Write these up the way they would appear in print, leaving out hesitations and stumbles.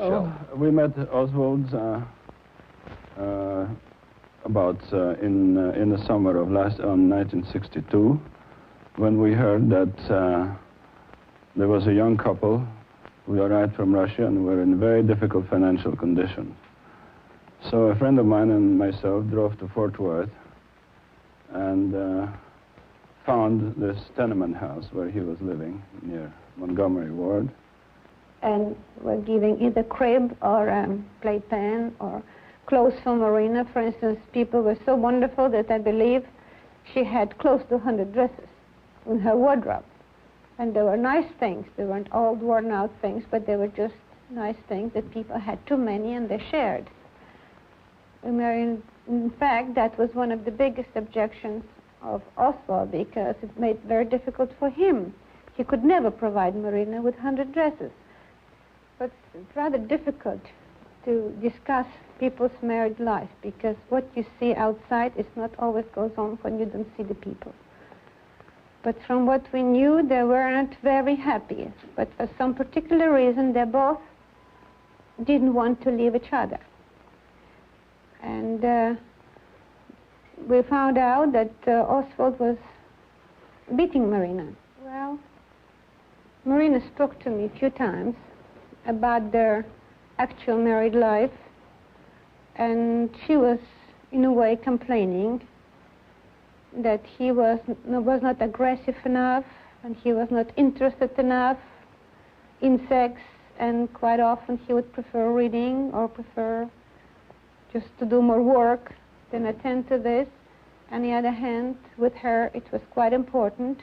Mohrenschildt? We met Oswald in the summer of 1962, when we heard that there was a young couple who arrived from Russia and were in very difficult financial condition. So a friend of mine and myself drove to Fort Worth and found this tenement house where he was living near Montgomery Ward. And were giving either crib or playpen or clothes for Marina. For instance, people were so wonderful that I believe she had close to 100 dresses in her wardrobe. And they were nice things. They weren't old, worn-out things, but they were just nice things that people had too many and they shared. In fact, that was one of the biggest objections of Oswald, because it made it very difficult for him. He could never provide Marina with 100 dresses. But it's rather difficult to discuss people's married life, because what you see outside is not always goes on when you don't see the people. But from what we knew, they weren't very happy. But for some particular reason, they both didn't want to leave each other. And we found out that Oswald was beating Marina. Well, Marina spoke to me a few times about their actual married life, and she was, in a way, complaining that he was not aggressive enough, and he was not interested enough in sex, and quite often he would prefer reading or prefer just to do more work than attend to this. On the other hand, with her, it was quite important,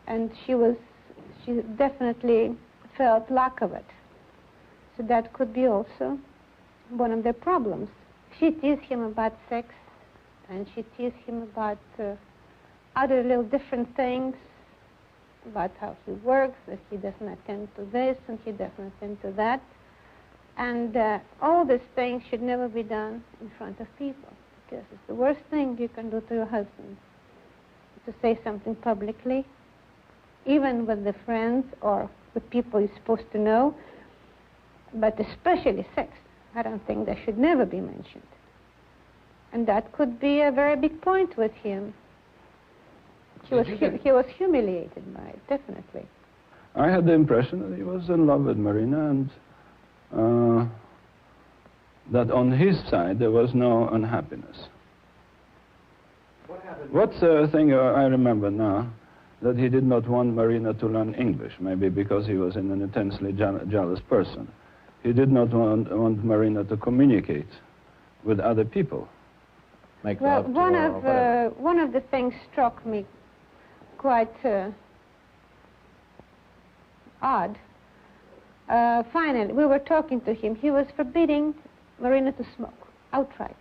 and she definitely felt lack of it. So that could be also one of their problems. She teased him about sex, and she teased him about other little different things, about how he works, that he doesn't attend to this and he doesn't attend to that. And all these things should never be done in front of people, because it's the worst thing you can do to your husband, to say something publicly, even with the friends or with people you're supposed to know, but especially sex. I don't think that should never be mentioned. And that could be a very big point with him. He was humiliated by it, definitely. I had the impression that he was in love with Marina, and that on his side there was no unhappiness. What happened? What's the thing I remember now? That he did not want Marina to learn English, maybe because he was an intensely jealous person. He did not want Marina to communicate with other people. Make well, love to her or whatever. one of the things struck me quite odd. Finally, we were talking to him. He was forbidding Marina to smoke outright.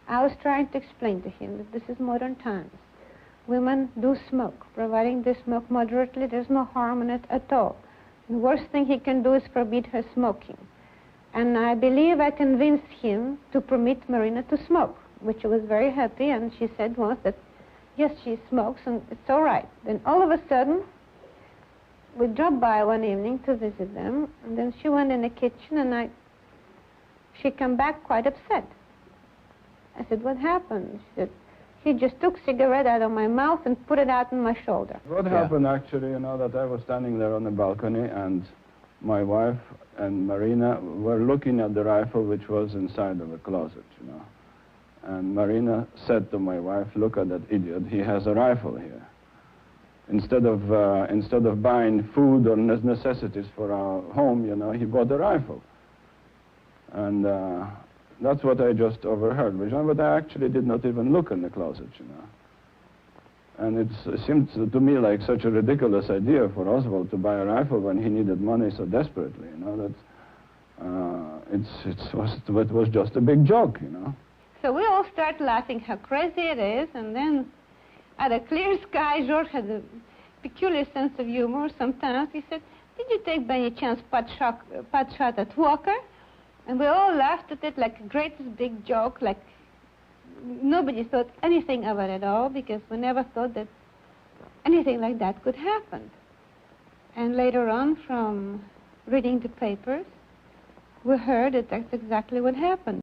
I was trying to explain to him that this is modern times. Women do smoke. Providing they smoke moderately, there's no harm in it at all. The worst thing he can do is forbid her smoking. And I believe I convinced him to permit Marina to smoke, which I was very happy, and she said once that, yes, she smokes, and it's all right. Then all of a sudden, we dropped by one evening to visit them, and then she went in the kitchen, and she came back quite upset. I said, what happened? She said, he just took cigarette out of my mouth and put it out on my shoulder. What happened actually, that I was standing there on the balcony, and my wife and Marina were looking at the rifle which was inside of a closet, And Marina said to my wife, look at that idiot, he has a rifle here. Instead of buying food or necessities for our home, he bought a rifle. And that's what I just overheard, but I actually did not even look in the closet, And it seemed to me like such a ridiculous idea for Oswald to buy a rifle when he needed money so desperately, that it was just a big joke, So we all start laughing how crazy it is, and then at a clear sky, George had a peculiar sense of humor sometimes. He said, did you take by any chance pot shot at Walker? And we all laughed at it like a greatest big joke, like nobody thought anything of it at all, because we never thought that anything like that could happen. And later on, from reading the papers, we heard that that's exactly what happened.